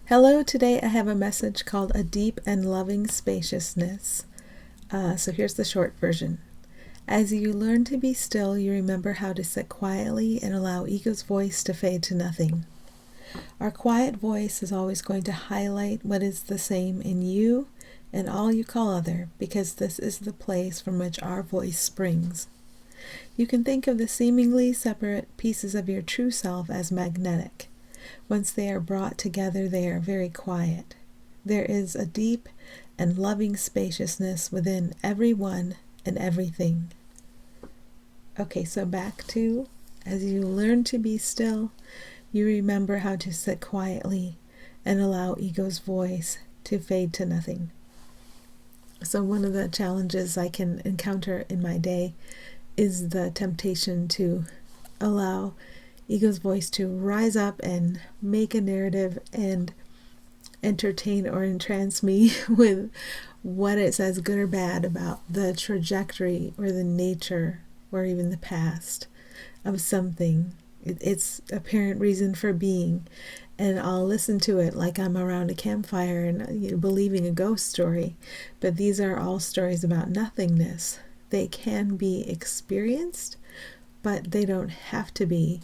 Hello, today I have a message called A Deep and Loving Spaciousness. So here's the short version. As you learn to be still, you remember how to sit quietly and allow ego's voice to fade to nothing. Our quiet voice is always going to highlight what is the same in you and all you call other, because this is the place from which our voice springs. You can think of the seemingly separate pieces of your true self as magnetic. Once they are brought together, they are very quiet. There is a deep and loving spaciousness within everyone and everything. Okay, so back to, as you learn to be still, you remember how to sit quietly and allow ego's voice to fade to nothing. So one of the challenges I can encounter in my day is the temptation to allow ego's voice to rise up and make a narrative and entertain or entrance me with what it says, good or bad, about the trajectory or the nature or even the past of something. It's apparent reason for being, and I'll listen to it like I'm around a campfire and believing a ghost story. But these are all stories about nothingness. They can be experienced, but they don't have to be.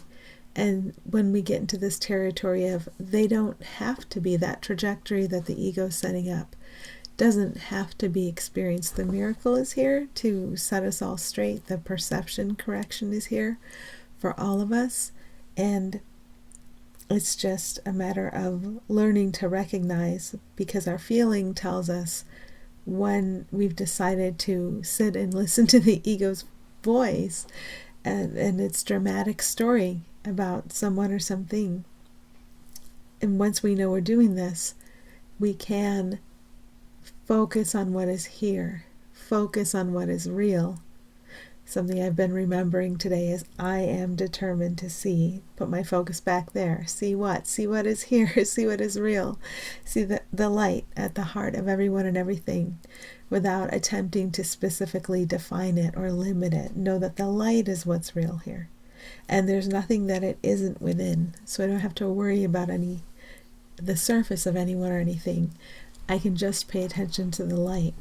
And when we get into this territory of they don't have to be, that trajectory that the ego is setting up doesn't have to be experienced. The miracle is here to set us all straight. The perception correction is here for all of us. And it's just a matter of learning to recognize, because our feeling tells us when we've decided to sit and listen to the ego's voice and its dramatic story about someone or something. And once we know we're doing this, we can focus on what is here, focus on what is real. Something I've been remembering today is I am determined to see, put my focus back there. See what? See what is here, see what is real. See the light at the heart of everyone and everything, without attempting to specifically define it or limit it. Know that the light is what's real here. And there's nothing that it isn't within. So I don't have to worry about the surface of anyone or anything. I can just pay attention to the light.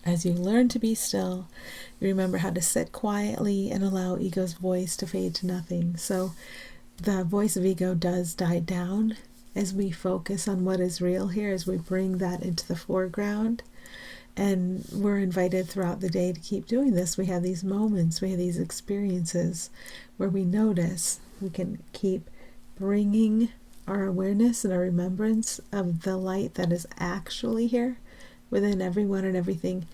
As you learn to be still, you remember how to sit quietly and allow ego's voice to fade to nothing. So the voice of ego does die down as we focus on what is real here, as we bring that into the foreground. And we're invited throughout the day to keep doing this. We have these moments, we have these experiences where we notice. We can keep bringing our awareness and our remembrance of the light that is actually here within everyone and everything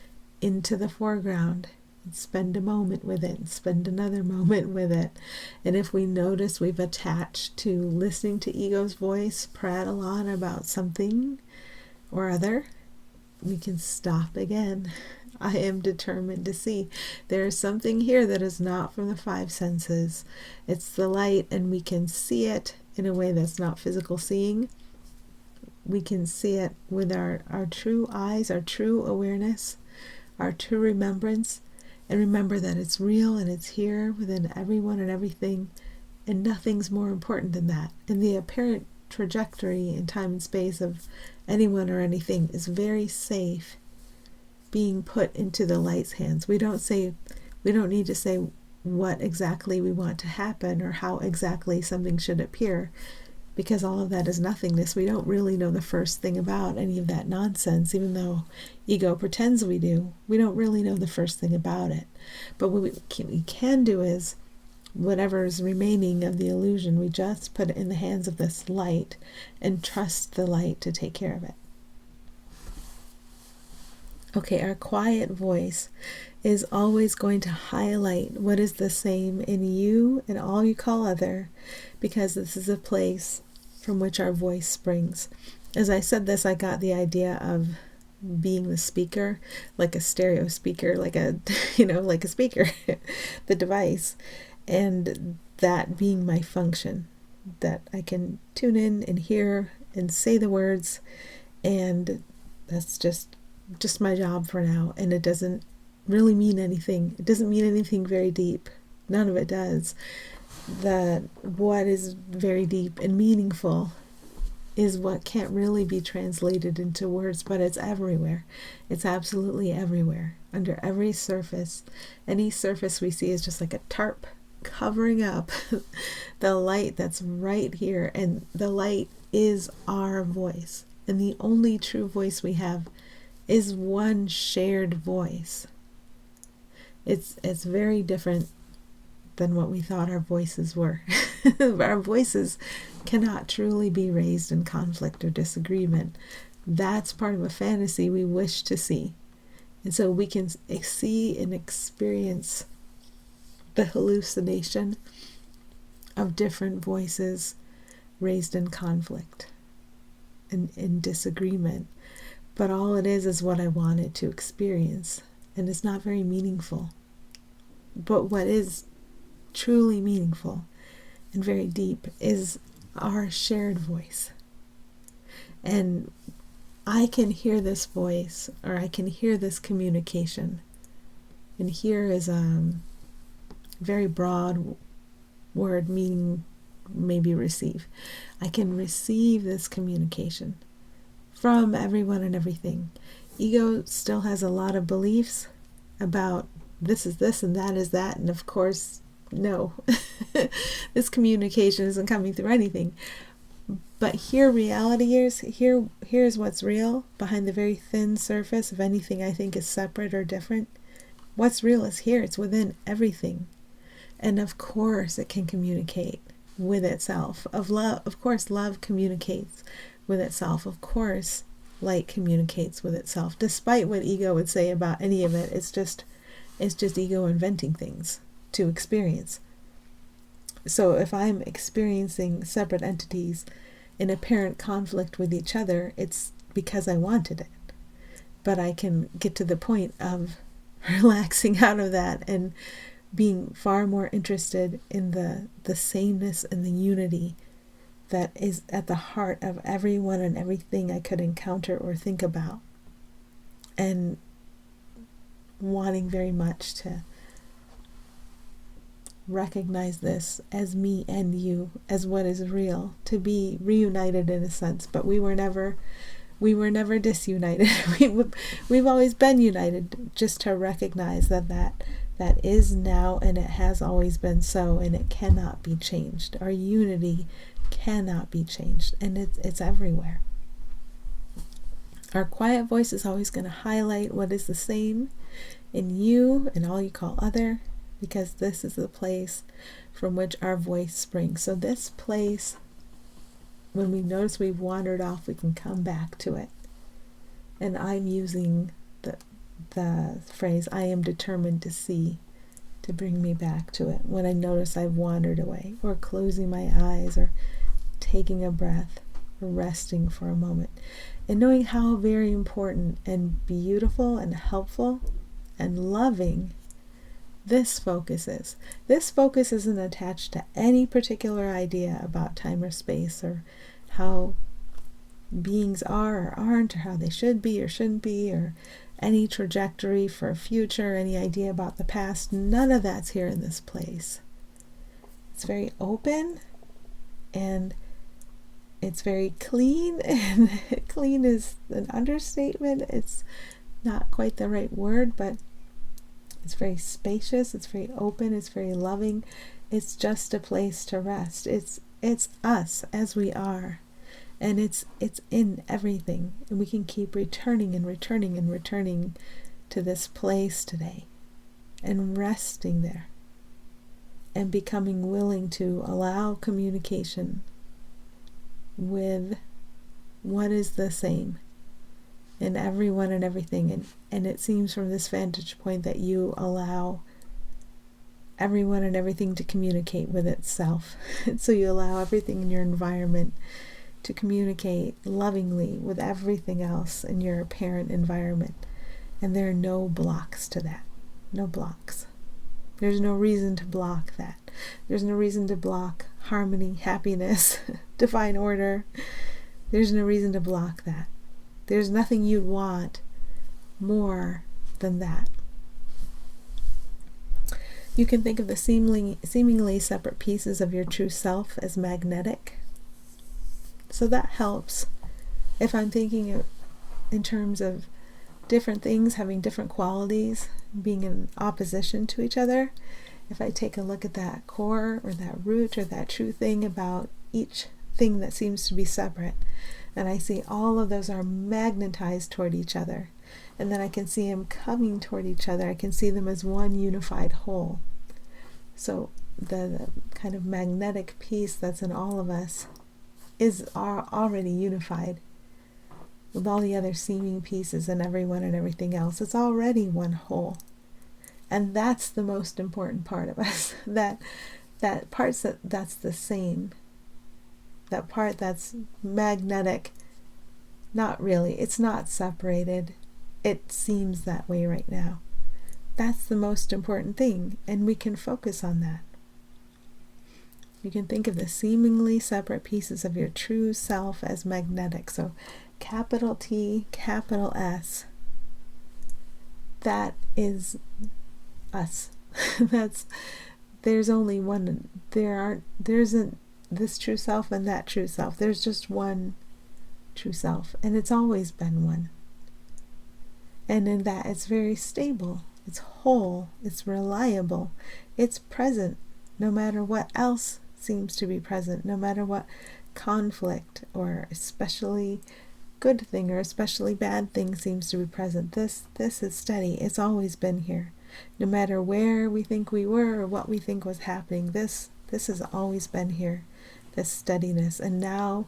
into the foreground. And spend a moment with it, and spend another moment with it. And if we notice we've attached to listening to ego's voice prattle on about something or other, we can stop again. I am determined to see. There is something here that is not from the five senses. It's the light, and we can see it in a way that's not physical seeing. We can see it with our true eyes, our true awareness, our true remembrance, and remember that it's real and it's here within everyone and everything, and nothing's more important than that. And the apparent trajectory in time and space of anyone or anything is very safe being put into the light's hands. We don't need to say what exactly we want to happen or how exactly something should appear, because all of that is nothingness. We don't really know the first thing about any of that nonsense, even though ego pretends we do. We don't really know the first thing about it. But what we can do is, whatever is remaining of the illusion, we just put it in the hands of this light and trust the light to take care of it. Okay, our quiet voice is always going to highlight what is the same in you and all you call other, because this is a place from which our voice springs. As I said this, I got the idea of being the speaker, like a stereo speaker, like a speaker, the device, and that being my function, that I can tune in and hear and say the words, and that's just my job for now. And it doesn't really mean anything. It doesn't mean anything very deep. None of it does. That what is very deep and meaningful is what can't really be translated into words, but it's everywhere. It's absolutely everywhere, under every surface. Any surface we see is just like a tarp covering up the light that's right here, and the light is our voice, and the only true voice we have is one shared voice. It's very different than what we thought our voices were. Our voices cannot truly be raised in conflict or disagreement. That's part of a fantasy we wish to see. And so we can see and experience the hallucination of different voices raised in conflict and in disagreement. But all it is what I wanted to experience. And it's not very meaningful. But what is truly meaningful and very deep is our shared voice. And I can hear this voice, or I can hear this communication. And here is a very broad word, meaning maybe receive. I can receive this communication from everyone and everything. Ego still has a lot of beliefs about this is this and that is that, and of course, no, this communication isn't coming through anything. But here reality is, here's what's real behind the very thin surface of anything I think is separate or different. What's real is here. It's within everything. And of course it can communicate with itself. Of course love communicates with itself. Of course light communicates with itself. Despite what ego would say about any of it, it's just ego inventing things to experience. So if I'm experiencing separate entities in apparent conflict with each other, it's because I wanted it. But I can get to the point of relaxing out of that and being far more interested in the sameness and the unity that is at the heart of everyone and everything I could encounter or think about. And wanting very much to recognize this as me and you, as what is real, to be reunited in a sense. But we were never disunited. We've always been united, just to recognize that is now, and it has always been so, and it cannot be changed. Our unity cannot be changed, and it's everywhere. Our quiet voice is always going to highlight what is the same in you and all you call other, because this is the place from which our voice springs. So this place, when we notice we've wandered off, we can come back to it. And I'm using the phrase, I am determined to see, to bring me back to it when I notice I've wandered away, or closing my eyes, or taking a breath, or resting for a moment. And knowing how very important and beautiful and helpful and loving this focus is. This focus isn't attached to any particular idea about time or space, or how beings are or aren't, or how they should be or shouldn't be, or any trajectory for a future, any idea about the past. None of that's here in this place. It's very open, and it's very clean, and clean is an understatement. It's not quite the right word, but it's very spacious, it's very open, it's very loving. It's just a place to rest. It's us as we are. And it's in everything. And we can keep returning and returning and returning to this place today, and resting there, and becoming willing to allow communication with what is the same in everyone and everything. And it seems from this vantage point that you allow everyone and everything to communicate with itself. So you allow everything in your environment to communicate lovingly with everything else in your parent environment. And there are no blocks to that. No blocks. There's no reason to block that. There's no reason to block harmony, happiness, divine order. There's no reason to block that. There's nothing you'd want more than that. You can think of the seemingly separate pieces of your true self as magnetic. So that helps if I'm thinking of, in terms of different things having different qualities, being in opposition to each other. If I take a look at that core or that root or that true thing about each thing that seems to be separate, and I see all of those are magnetized toward each other, and then I can see them coming toward each other. I can see them as one unified whole. So the kind of magnetic piece that's in all of us is already unified with all the other seeming pieces and everyone and everything else. It's already one whole. And that's the most important part of us. that part that's the same. That part that's magnetic. Not really. It's not separated. It seems that way right now. That's the most important thing, and we can focus on that. You can think of the seemingly separate pieces of your true self as magnetic. So capital T, capital S. That is us. There's only one. There isn't this true self and that true self. There's just one true self, and it's always been one. And in that, it's very stable, it's whole, it's reliable, it's present no matter what else seems to be present, no matter what conflict or especially good thing or especially bad thing seems to be present. This is steady. It's always been here. No matter where we think we were or what we think was happening, this has always been here, this steadiness. And now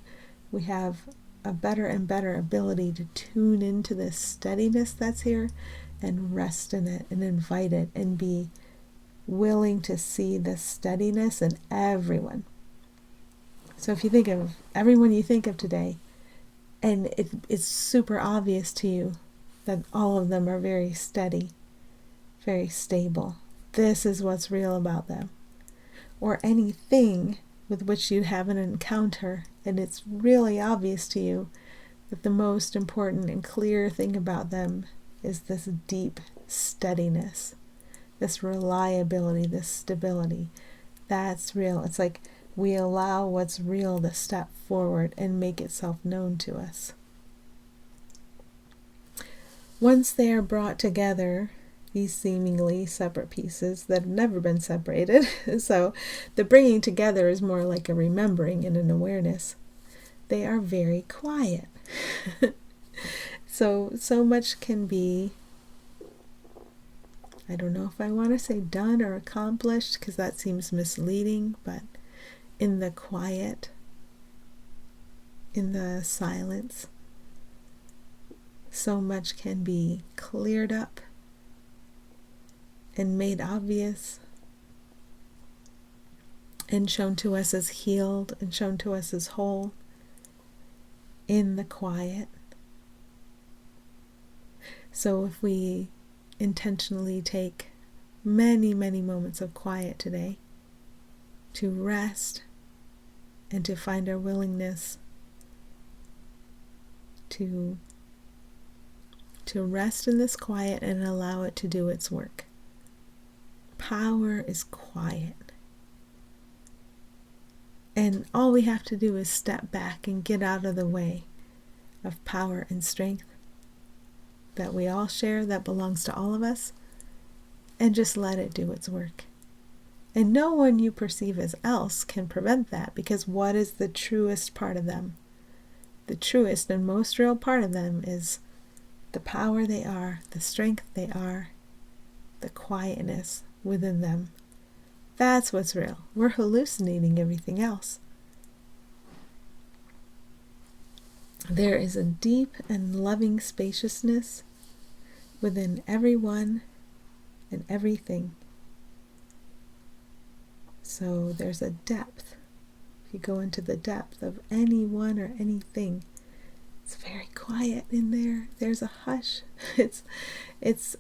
we have a better and better ability to tune into this steadiness that's here and rest in it and invite it and be willing to see this steadiness in everyone. So if you think of everyone you think of today, and it's super obvious to you that all of them are very steady, very stable. This is what's real about them. Or anything with which you have an encounter, and it's really obvious to you that the most important and clear thing about them is this deep steadiness, this reliability, this stability. That's real. It's like we allow what's real to step forward and make itself known to us. Once they are brought together, these seemingly separate pieces that have never been separated, so the bringing together is more like a remembering and an awareness, they are very quiet. So much can be, I don't know if I want to say done or accomplished, because that seems misleading, but in the quiet, in the silence, so much can be cleared up and made obvious and shown to us as healed and shown to us as whole in the quiet. So if we intentionally take many, many moments of quiet today to rest and to find our willingness to rest in this quiet and allow it to do its work. Power is quiet. And all we have to do is step back and get out of the way of power and strength that we all share, that belongs to all of us, and just let it do its work. And no one you perceive as else can prevent that, because what is the truest part of them? The truest and most real part of them is the power they are, the strength they are, the quietness within them. That's what's real. We're hallucinating everything else. There is a deep and loving spaciousness within everyone and everything. So there's a depth. If you go into the depth of anyone or anything, it's very quiet in there. There's a hush. It's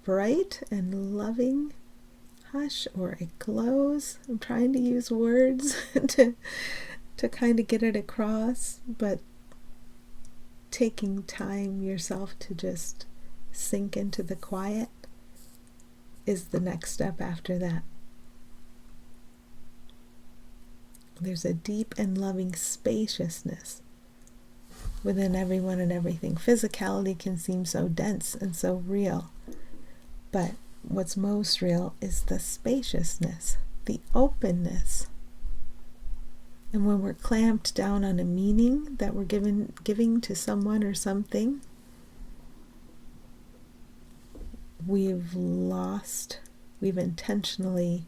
bright and loving hush, or it glows. I'm trying to use words to kind of get it across, but taking time yourself to just sink into the quiet is the next step after that. There's a deep and loving spaciousness within everyone and everything. Physicality can seem so dense and so real, but what's most real is the spaciousness, the openness. And when we're clamped down on a meaning that we're giving to someone or something, we've intentionally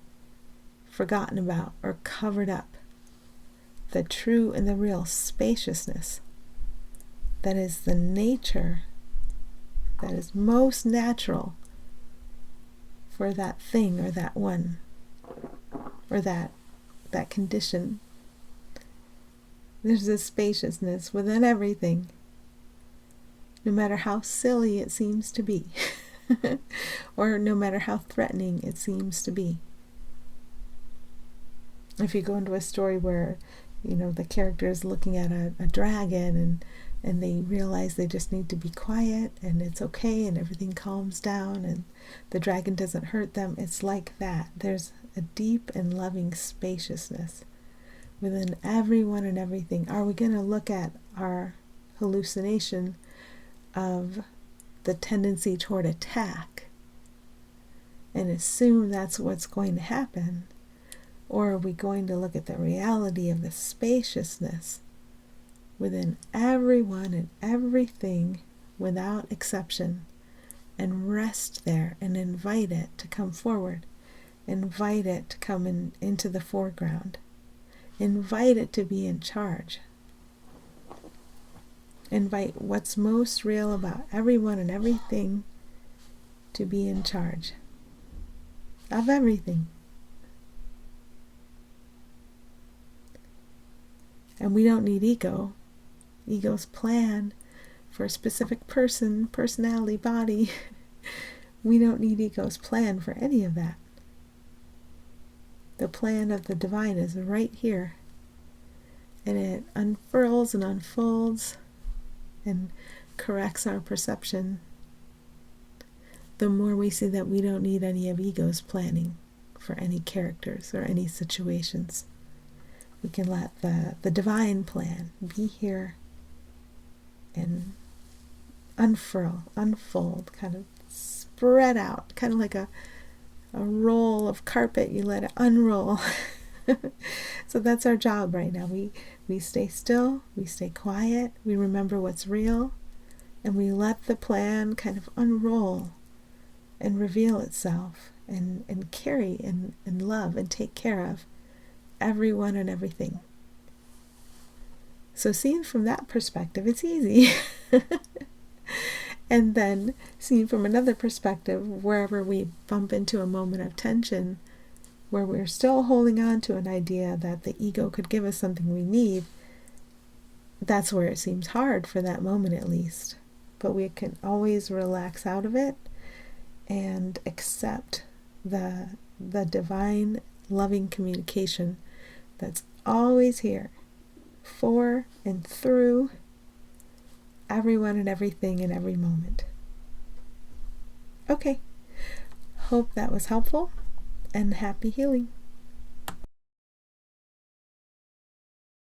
forgotten about or covered up the true and the real spaciousness that is the nature that is most natural for that thing or that one or that condition. There's a spaciousness within everything, no matter how silly it seems to be, or no matter how threatening it seems to be. If you go into a story where, the character is looking at a dragon and they realize they just need to be quiet and it's okay and everything calms down and the dragon doesn't hurt them, it's like that. There's a deep and loving spaciousness within everyone and everything. Are we going to look at our hallucination of the tendency toward attack and assume that's what's going to happen? Or are we going to look at the reality of the spaciousness within everyone and everything without exception and rest there and invite it to come forward, invite it to come into the foreground, invite it to be in charge, invite what's most real about everyone and everything to be in charge of everything. And we don't need ego. Ego's plan for a specific person, personality, body. We don't need ego's plan for any of that. The plan of the divine is right here. And it unfurls and unfolds and corrects our perception. The more we see that we don't need any of ego's planning for any characters or any situations. We can let the divine plan be here and unfurl, unfold, kind of spread out, kind of like a roll of carpet. You let it unroll. So that's our job right now. We stay still, we stay quiet, we remember what's real, and we let the plan kind of unroll and reveal itself and carry and love and take care of everyone and everything. So seeing from that perspective, it's easy. And then seeing from another perspective, wherever we bump into a moment of tension, where we're still holding on to an idea that the ego could give us something we need, that's where it seems hard for that moment at least. But we can always relax out of it and accept the divine loving communication that's always here for and through everyone and everything in every moment. Okay, hope that was helpful, and happy healing.